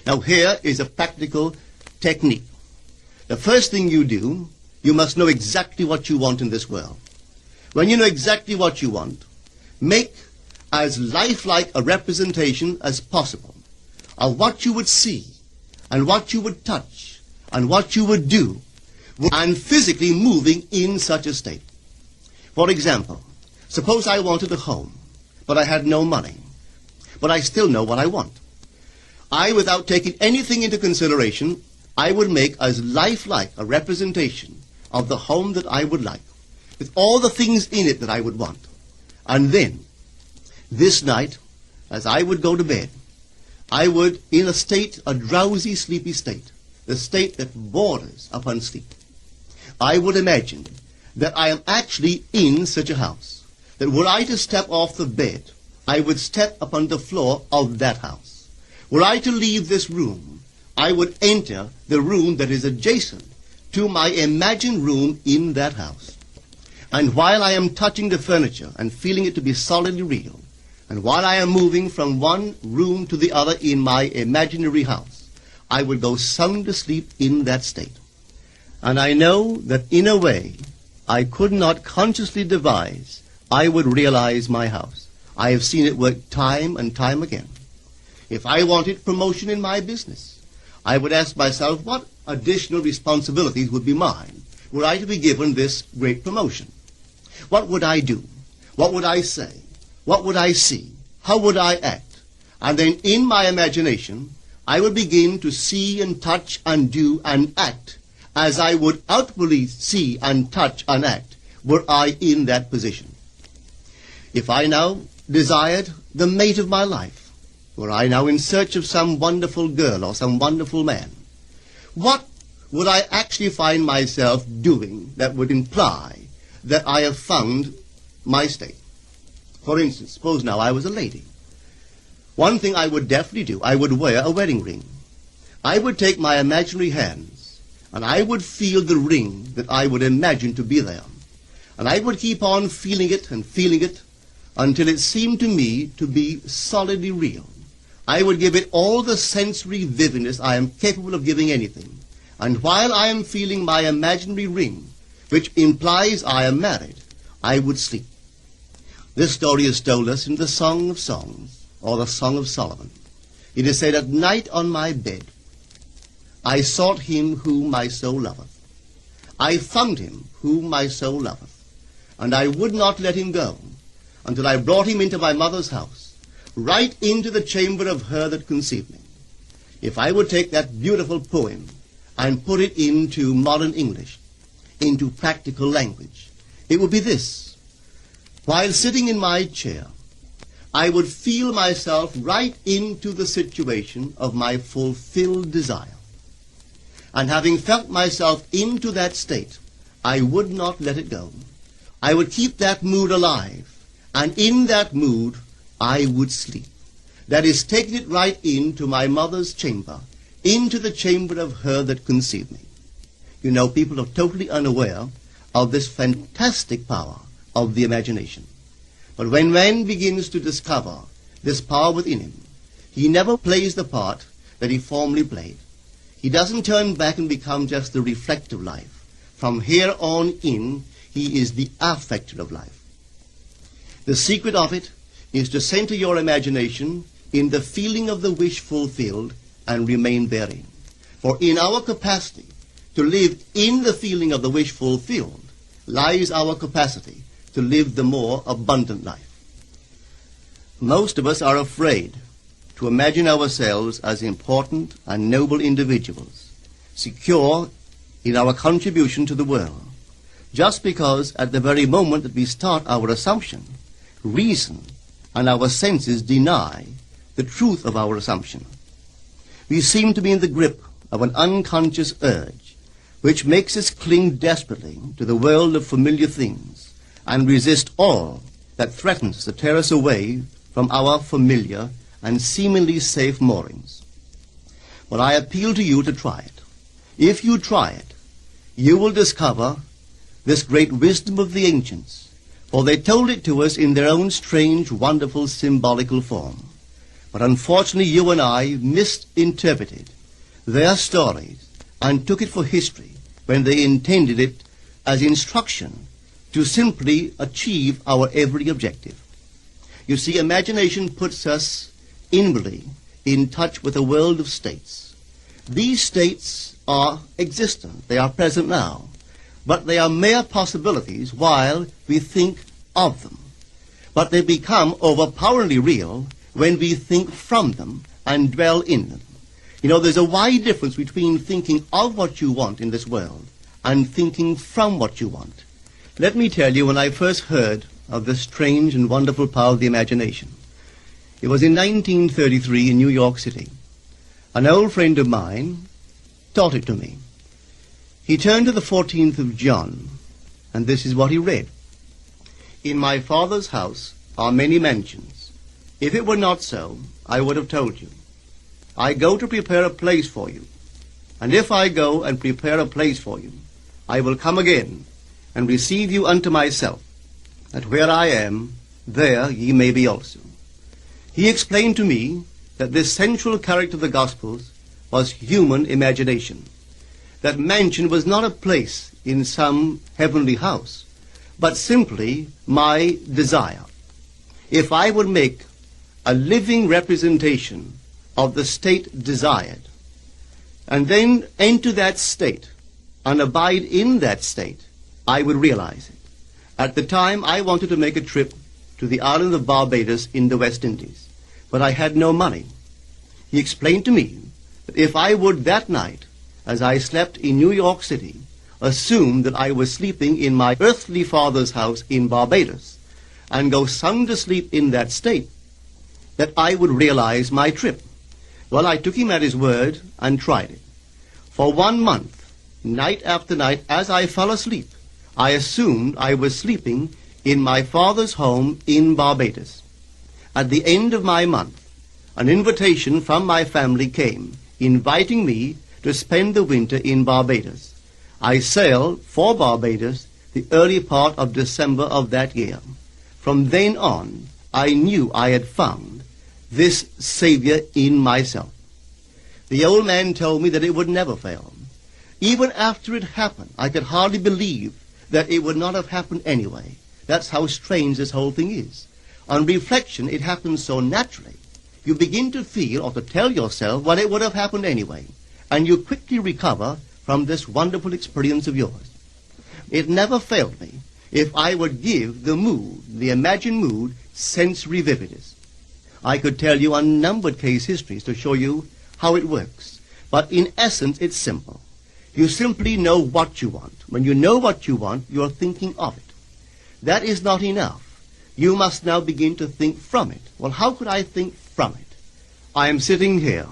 Now here is a practical technique. The first thing you do, you must know exactly what you want in this world. When you know exactly what you want, make as lifelike a representation as possible of what you would see and what you would touch and what you would do and physically moving in such a state. For example, suppose I wanted a home, but I had no money, but I still know what I want. Without taking anything into consideration, I would make as lifelike a representation of the home that I would like, with all the things in it that I would want. And then, this night, as I would go to bed, I would, in a state, a drowsy, sleepy state, the state that borders upon sleep, I would imagine that I am actually in such a house, that were I to step off the bed, I would step upon the floor of that house. Were I to leave this room, I would enter the room that is adjacent to my imagined room in that house. And while I am touching the furniture and feeling it to be solidly real, and while I am moving from one room to the other in my imaginary house, I would go sound asleep in that state. And I know that in a way I could not consciously devise, I would realize my house. I have seen it work time and time again. If I wanted promotion in my business, I would ask myself what additional responsibilities would be mine were I to be given this great promotion. What would I do? What would I say? What would I see? How would I act? And then in my imagination, I would begin to see and touch and do and act as I would outwardly see and touch and act were I in that position. If I now desired the mate of my life, were I now in search of some wonderful girl or some wonderful man, what would I actually find myself doing that would imply that I have found my state? For instance, suppose now I was a lady. One thing I would definitely do, I would wear a wedding ring. I would take my imaginary hands, and I would feel the ring that I would imagine to be there. And I would keep on feeling it until it seemed to me to be solidly real. I would give it all the sensory vividness I am capable of giving anything. And while I am feeling my imaginary ring, which implies I am married, I would sleep. This story is told us in the Song of Songs, or the Song of Solomon. It is said, "At night on my bed, I sought him whom my soul loveth. I found him whom my soul loveth, and I would not let him go, until I brought him into my mother's house, right into the chamber of her that conceived me." If I would take that beautiful poem and put it into modern English, into practical language, it would be this. While sitting in my chair, I would feel myself right into the situation of my fulfilled desire. And having felt myself into that state, I would not let it go. I would keep that mood alive, and in that mood, I would sleep. That is, taking it right into my mother's chamber, into the chamber of her that conceived me. You know, people are totally unaware of this fantastic power of the imagination. But when man begins to discover this power within him, he never plays the part that he formerly played. He doesn't turn back and become just the reflective life. From here on in, he is the affecter of life. The secret of it is to center your imagination in the feeling of the wish fulfilled and remain therein. For in our capacity to live in the feeling of the wish fulfilled lies our capacity to live the more abundant life. Most of us are afraid to imagine ourselves as important and noble individuals, secure in our contribution to the world, just because at the very moment that we start our assumption, reason and our senses deny the truth of our assumption. We seem to be in the grip of an unconscious urge which makes us cling desperately to the world of familiar things and resist all that threatens to tear us away from our familiar and seemingly safe moorings. But I appeal to you to try it. If you try it, you will discover this great wisdom of the ancients, for they told it to us in their own strange, wonderful, symbolical form. But unfortunately, you and I misinterpreted their stories and took it for history when they intended it as instruction to simply achieve our every objective. You see, imagination puts us inwardly in touch with a world of states. These states are existent. They are present now. But they are mere possibilities while we think of them. But they become overpoweringly real when we think from them and dwell in them. You know, there's a wide difference between thinking of what you want in this world and thinking from what you want. Let me tell you, when I first heard of this strange and wonderful power of the imagination, it was in 1933 in New York City. An old friend of mine taught it to me. He turned to the 14th of John, and this is what he read. In my Father's house are many mansions. If it were not so, I would have told you. I go to prepare a place for you. And if I go and prepare a place for you, I will come again and receive you unto myself, that where I am, there ye may be also. He explained to me that this central character of the Gospels was human imagination. That mansion was not a place in some heavenly house, but simply my desire. If I would make a living representation of the state desired, and then enter that state and abide in that state, I would realize it. At the time, I wanted to make a trip to the island of Barbados in the West Indies, but I had no money. He explained to me that if I would that night, as I slept in New York City, assume that I was sleeping in my earthly father's house in Barbados, and go sound asleep in that state, that I would realize my trip. Well, I took him at his word and tried it. For 1 month, night after night, as I fell asleep, I assumed I was sleeping in my father's home in Barbados. At the end of my month, an invitation from my family came, inviting me to spend the winter in Barbados. I sailed for Barbados the early part of December of that year. From then on, I knew I had found this Savior in myself. The old man told me that it would never fail. Even after it happened, I could hardly believe that it would not have happened anyway. That's how strange this whole thing is. On reflection, it happens so naturally. You begin to feel or to tell yourself, well, it would have happened anyway. And you quickly recover from this wonderful experience of yours. It never failed me if I would give the mood, the imagined mood, sensory vividness. I could tell you unnumbered case histories to show you how it works. But in essence, it's simple. You simply know what you want. When you know what you want, you're thinking of it. That is not enough. You must now begin to think from it. Well, how could I think from it? I am sitting here.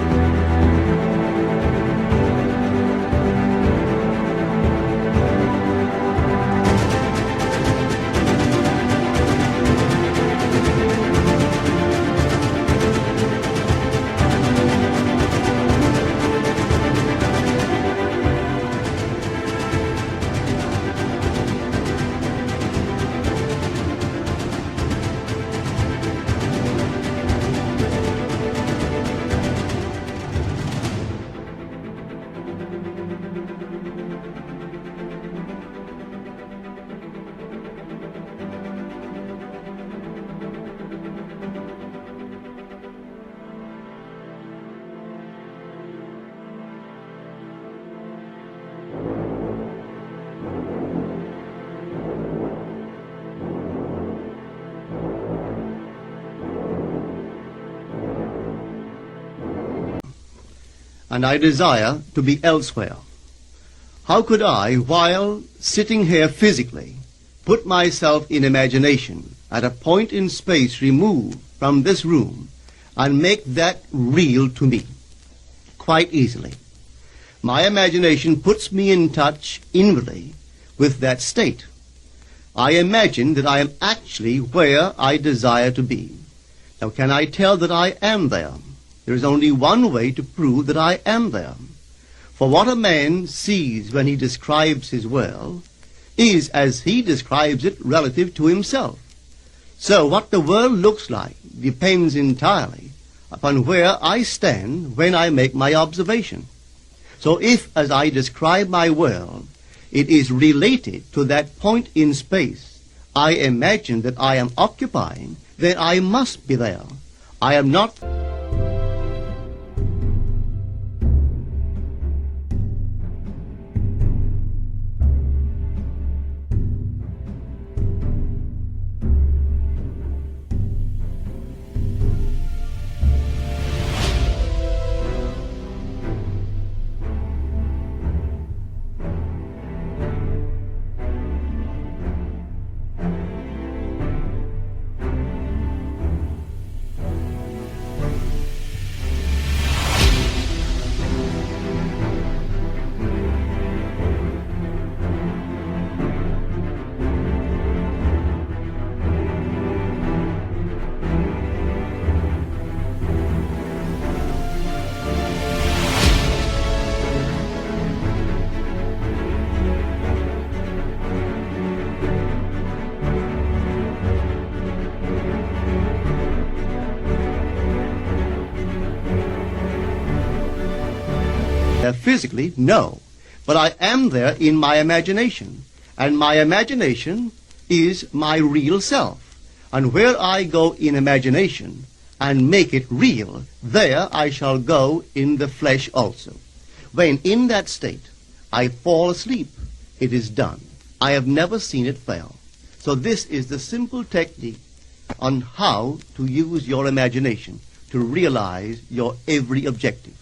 And I desire to be elsewhere. How could I, while sitting here physically, put myself in imagination at a point in space removed from this room and make that real to me? Quite easily. My imagination puts me in touch inwardly with that state. I imagine that I am actually where I desire to be. Now, can I tell that I am there? There is only one way to prove that I am there. For what a man sees when he describes his world is as he describes it relative to himself. So what the world looks like depends entirely upon where I stand when I make my observation. So if, as I describe my world, it is related to that point in space I imagine that I am occupying, then I must be there. I am not... Physically, no. But I am there in my imagination. And my imagination is my real self. And where I go in imagination and make it real, there I shall go in the flesh also. When in that state I fall asleep, it is done. I have never seen it fail. So this is the simple technique on how to use your imagination to realize your every objective.